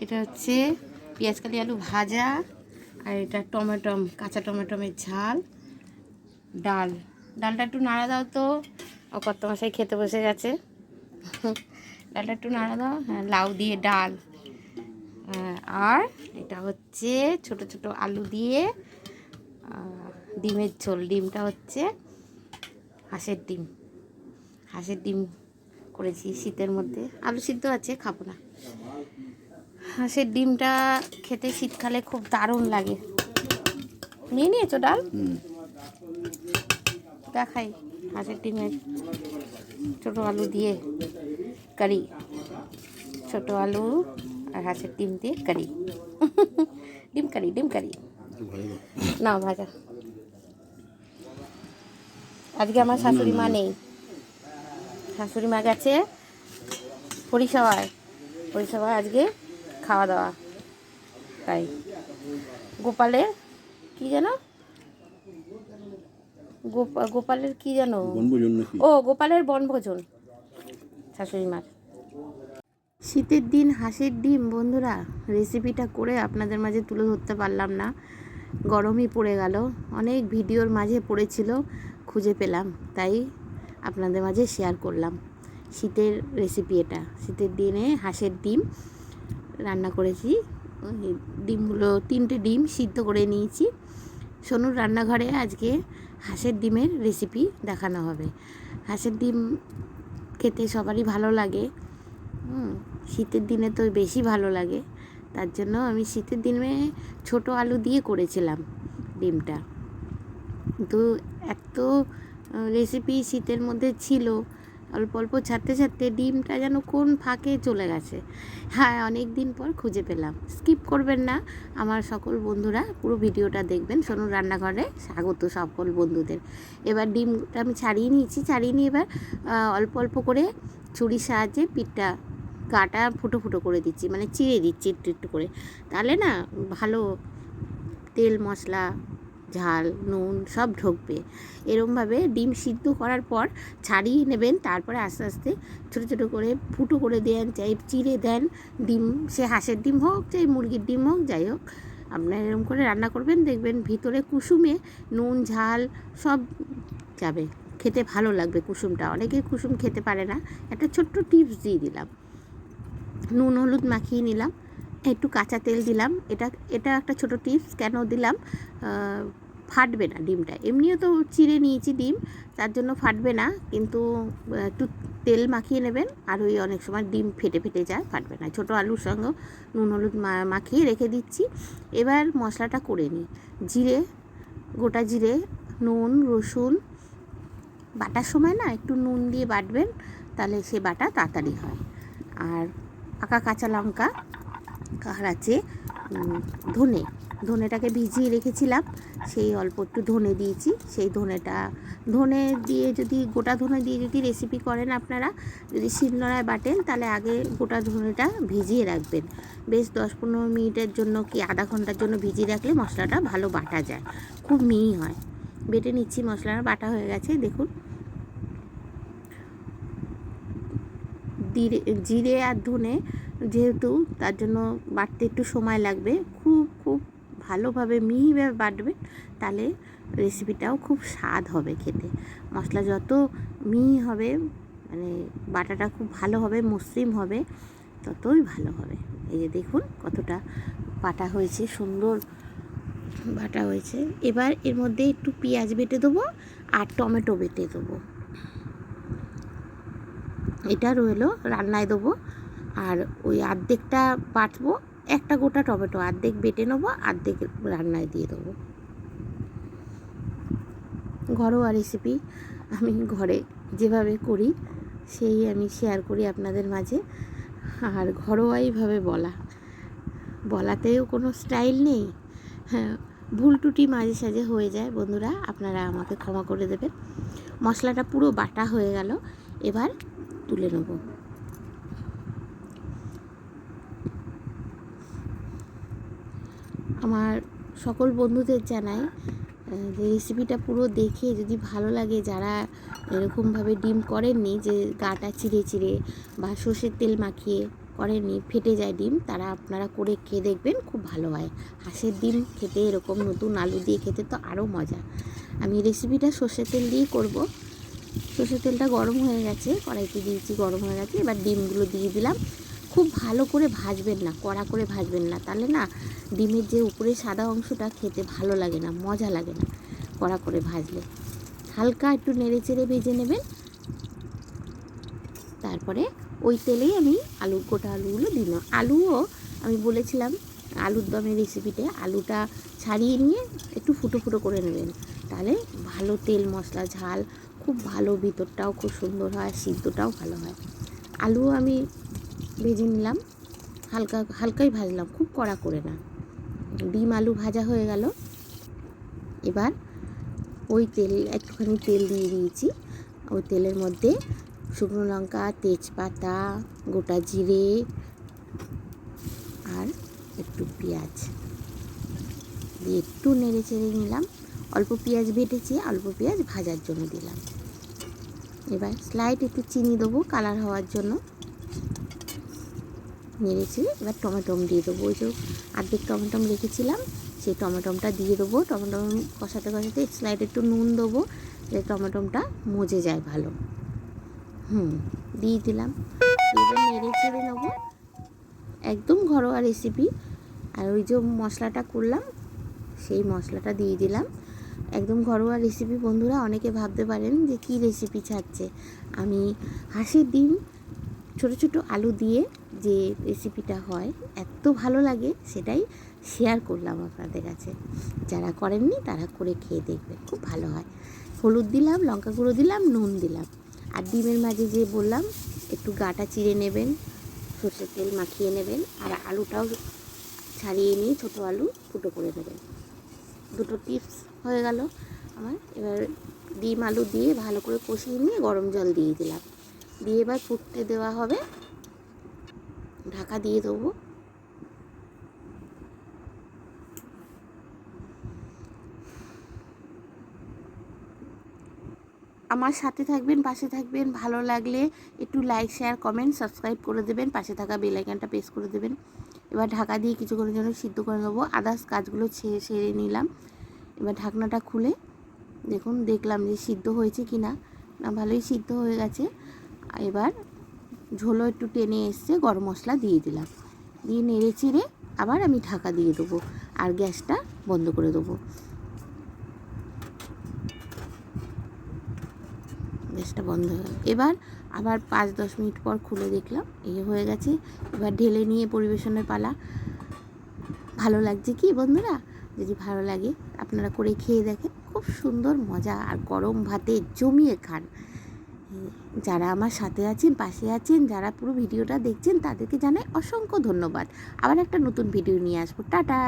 এটা হচ্ছে পেঁয়াজকালি আলু ভাজা, আর এটা টমেটম, কাঁচা টমেটমের ঝাল। ডালটা একটু নাড়া দাও তো, কত মশাই খেতে বসে গেছে। ডালটা একটু নাড়া দাও। হ্যাঁ, লাউ দিয়ে ডাল। আর এটা হচ্ছে ছোট ছোট আলু দিয়ে ডিমের ঝোল। ডিমটা হচ্ছে হাঁসের ডিম করেছি শীতের মধ্যে। আলু সিদ্ধ আছে, খাবো না। হাঁসের ডিমটা খেতে শীতকালে খুব দারুণ লাগে। নিয়ে নিয়েছো ডাল? দেখাই হাঁসের ডিমের ছোটো আলু দিয়ে কারি। ছোটো আলু আর হাঁসের ডিম দিয়ে কারি। ডিম কারি না ভাজা। আজকে আমার শাশুড়ি মা নেই, শাশুড়ি মা গেছে পরিষেবায় আজকে খাওয়া দাওয়া। তাই গোপালের কি যেন, গোপালের কি যেন, গোপালের বনভোজন শাশুড়ি মার। শীতের দিন হাঁসের ডিম বন্ধুরা, রেসিপিটা করে আপনাদের মাঝে তুলে ধরতে পারলাম না, গরমই পড়ে গেল। অনেক ভিডিওর মাঝে পড়েছিল, খুঁজে পেলাম, তাই আপনাদের মাঝে শেয়ার করলাম। শীতের রেসিপি এটা। শীতের দিনে হাঁসের ডিম রান্না করেছি। ডিমগুলো 3টে ডিম সিদ্ধ করে নিয়েছি। সোনুর রান্নাঘরে আজকে হাঁসের ডিমের রেসিপি দেখানো হবে। হাঁসের ডিম খেতে সবারই ভালো লাগে, শীতের দিনে তো বেশি ভালো লাগে। তার জন্য আমি শীতের দিনে ছোট আলু দিয়ে করেছিলাম ডিমটা। কিন্তু এত রেসিপি শীতের মধ্যে ছিল, অল্প অল্প ছাড়তে ডিমটা যেন কোন ফাঁকে চলে গেছে। হ্যাঁ, অনেক দিন পর খুঁজে পেলাম। স্কিপ করবেন না আমার সকল বন্ধুরা, পুরো ভিডিওটা দেখবেন। সোনুর রান্নাঘরে স্বাগত সকল বন্ধুদের। এবার ডিমটা আমি ছাড়িয়ে নিয়ে এবার অল্প অল্প করে ছুরির সাহায্যে পিঠটা গাটা ফুটো ফুটো করে দিচ্ছি, মানে চিড়ে দিচ্ছি একটু একটু করে। তাহলে না ভালো তেল মশলা ঝাল নুন সব ঢুকবে। এরমভাবে ডিম সিদ্ধ করার পর ছাড়িয়ে নেবেন। তারপরে আস্তে আস্তে ছোটো ছোটো করে ফুটো করে দেন, চাই চিড়ে দেন ডিম, সে হাঁসের ডিম হোক চাই মুরগির ডিম হোক, যাই হোক আপনারা এরকম করে রান্না করবেন, দেখবেন ভিতরে কুসুমে নুন ঝাল সব যাবে, খেতে ভালো লাগবে কুসুমটা। অনেকে কুসুম খেতে পারে না, একটা ছোট্ট টিপস দিয়ে দিলাম। নুন হলুদ মাখিয়ে নিলাম, একটু কাঁচা তেল দিলাম। এটা একটা ছোটো টিপস কেন দিলাম, ফাটবে না ডিমটা। এমনিও তো চিড়ে নিয়েছি ডিম, তার জন্য ফাটবে না, কিন্তু একটু তেল মাখিয়ে নেবেন। আর ওই অনেক সময় ডিম ফেটে যায়, ফাটবে না। ছোটো আলুর সঙ্গে নুন হলুদ মাখিয়ে রেখে দিচ্ছি। এবার মশলাটা করে নিই। গোটা জিরে নুন রসুন বাটার সময় না একটু নুন দিয়ে বাটবেন, তাহলে সে বাটা তাড়াতাড়ি হয়। আর পাকা কাঁচা লঙ্কা, আর আছে ধনেটাকে ভিজিয়ে রেখেছিলাম, সেই অল্প একটু ধনে দিয়েছি। সেই ধনে দিয়ে যদি গোটা ধনে দিয়ে যদি রেসিপি করেন আপনারা, যদি শিলনোড়ায় বাটেন, তাহলে আগে গোটা ধনেটা ভিজিয়ে রাখবেন। বেশ 10-15 মিনিটের জন্য কি আধা ঘন্টার জন্য ভিজিয়ে রাখলে মশলাটা ভালো বাটা যায়, খুব মিহি হয়। বেটে নিচ্ছি, মশলাটা বাটা হয়ে গেছে দেখুন। জিরে আর ধনে যেহেতু, তার জন্য বাটতে একটু সময় লাগবে। খুব ভালোভাবে মিহিভাবে বাটবে, তাহলে রেসিপিটাও খুব স্বাদ হবে খেতে। মশলা যত মিহি হবে, মানে বাটাটা খুব ভালো হবে, মসৃণ হবে, ততই ভালো হবে। এই যে দেখুন কতটা বাটা হয়েছে, সুন্দর বাটা হয়েছে। এবার এর মধ্যে একটু পেঁয়াজ বেটে দেবো আর টমেটো বেটে দেবো, এটা রইলো রান্নায় দেবো। আর ওই অর্ধেকটা বাটবো, একটা গোটা টমেটো অর্ধেক বেটে নেবো, অর্ধেক রান্নায় দিয়ে দেবো। ঘরোয়া রেসিপি, আমি ঘরে যেভাবে করি সেই আমি শেয়ার করি আপনাদের মাঝে। আর ঘরোয়াইভাবে বলাতেও কোনো স্টাইল নেই। হ্যাঁ, ভুল টুটি মাঝে সাঝে হয়ে যায় বন্ধুরা, আপনারা আমাকে ক্ষমা করে দেবেন। মশলাটা পুরো বাটা হয়ে গেল, এবার তুলে নেব। আমার সকল বন্ধুদের জানাই যে রেসিপিটা পুরো দেখে যদি ভালো লাগে, যারা এরকমভাবে ডিম করেননি, যে গাটা চিড়ে বা সর্ষের তেল মাখিয়ে করেননি, ফেটে যায় ডিম, তারা আপনারা করে খেয়ে দেখবেন, খুব ভালো হয়। হাঁসের ডিম খেতে এরকম নতুন আলু দিয়ে খেতে তো আরও মজা। আমি রেসিপিটা সর্ষের তেল দিয়েই করব। সর্ষের তেলটা গরম হয়ে গেছে, কড়াইতে দিয়েছি, গরম হয়ে গেছে। এবার ডিমগুলো দিয়ে দিলাম। খুব ভালো করে ভাজবেন না, কড়া করে ভাজবেন না, তাহলে না ডিমের যে উপরে সাদা অংশটা খেতে ভালো লাগে না, মজা লাগে না কড়া করে ভাজলে। হালকা একটু নেড়ে চেড়ে ভেজে নেবেন। তারপরে ওই তেলেই আমি গোটা আলুগুলো দিলাম। আলুও আমি বলেছিলাম আলুর দমের রেসিপিতে আলুটা ছাড়িয়ে নিয়ে একটু ফুটো ফুটো করে নেবেন, তাহলে ভালো তেল মশলা ঝাল খুব ভালো, ভিতরটাও খুব সুন্দর হয়, সিদ্ধটাও ভালো হয়। আলুও আমি ভেজে নিলাম, হালকাই ভাজলাম, খুব কড়া করে না। ডিম আলু ভাজা হয়ে গেল। এবার ওই একটুখানি তেল দিয়ে দিয়েছি। ওই তেলের মধ্যে শুকনো লঙ্কা, তেজপাতা, গোটা জিরে আর একটু পেঁয়াজ দিয়ে একটু নেড়ে চেড়ে নিলাম। অল্প পেঁয়াজ বেটেছি, অল্প পেঁয়াজ ভাজার জন্য দিলাম। এবার স্লাইড একটু চিনি দেবো কালার হওয়ার জন্য, নেড়েছি। এবার টমেটোম দিয়ে দেবো, ওই যে অর্ধেক টমেটোম রেখেছিলাম সেই টমেটোমটা দিয়ে দেবো। টমেটোম কষাতে কষাতে স্লাইড একটু নুন দেবো, যে টমেটোমটা মজে যায় ভালো। দিয়ে দিলাম। এবার নেড়ে চেড়ে নেবো, একদম ঘরোয়া রেসিপি। আর ওই যে মশলাটা করলাম সেই মশলাটা দিয়ে দিলাম। একদম ঘরোয়া রেসিপি বন্ধুরা। অনেকে ভাবতে পারেন যে কী রেসিপি ছাড়ছে। আমি হাঁসের ডিম ছোটো ছোটো আলু দিয়ে যে রেসিপিটা হয়, এত ভালো লাগে, সেটাই শেয়ার করলাম আপনাদের কাছে। যারা করেননি তারা করে খেয়ে দেখবেন, খুব ভালো হয়। হলুদ দিলাম, লঙ্কা গুঁড়ো দিলাম, নুন দিলাম। আর ডিমের মাঝে যে বললাম একটু গাটা চিড়ে নেবেন, সর্ষের তেল মাখিয়ে নেবেন, আর আলুটাও ছাড়িয়ে নিয়ে ছোটো আলু ফুটো করে নেবেন। দুটো টিপস হয়ে গেল আমার। এবার ডিম আলু দিয়ে ভালো করে কষিয়ে নিয়ে গরম জল দিয়ে দিলাম, দিয়ে এবার ফুটতে দেওয়া হবে। ঢাকা দিয়ে দেবো। আমার সাথে থাকবেন, পাশে থাকবেন। ভালো লাগলে একটু লাইক, শেয়ার, কমেন্ট, সাবস্ক্রাইব করে দেবেন, পাশে থাকা বেল আইকনটা প্রেস করে দেবেন। এবার ঢাকা দিয়ে কিছুক্ষণের জন্য সিদ্ধ করে নেবো। আদার্স কাজগুলো সেরে নিলাম। এবার ঢাকনাটা খুলে দেখলাম যে সিদ্ধ হয়েছে কি না, ভালোই সিদ্ধ হয়ে গেছে। এবার ঝোলও একটু টেনে এসছে, গরম মশলা দিয়ে দিলাম, দিয়ে নেড়ে চেড়ে আবার আমি ঢাকা দিয়ে দেবো আর গ্যাসটা বন্ধ করে দেবো। গ্যাসটা বন্ধ হয়ে গেল। এবার আবার 5-10 মিনিট পর খুলে দেখলাম হয়ে গেছে। এবার ঢেলে নিয়ে পরিবেশনের পালা। ভালো লাগছে কি বন্ধুরা? যদি ভালো লাগে আপনারা করে খেয়ে দেখেন, খুব সুন্দর মজা, আর গরম ভাতে জমিয়ে খান। যারা আমার সাথে আছেন, পাশে আছেন, যারা পুরো ভিডিওটা দেখছেন, তাদেরকে জানাই অসংখ্য ধন্যবাদ। আবার একটা নতুন ভিডিও নিয়ে আসবো। টাটা।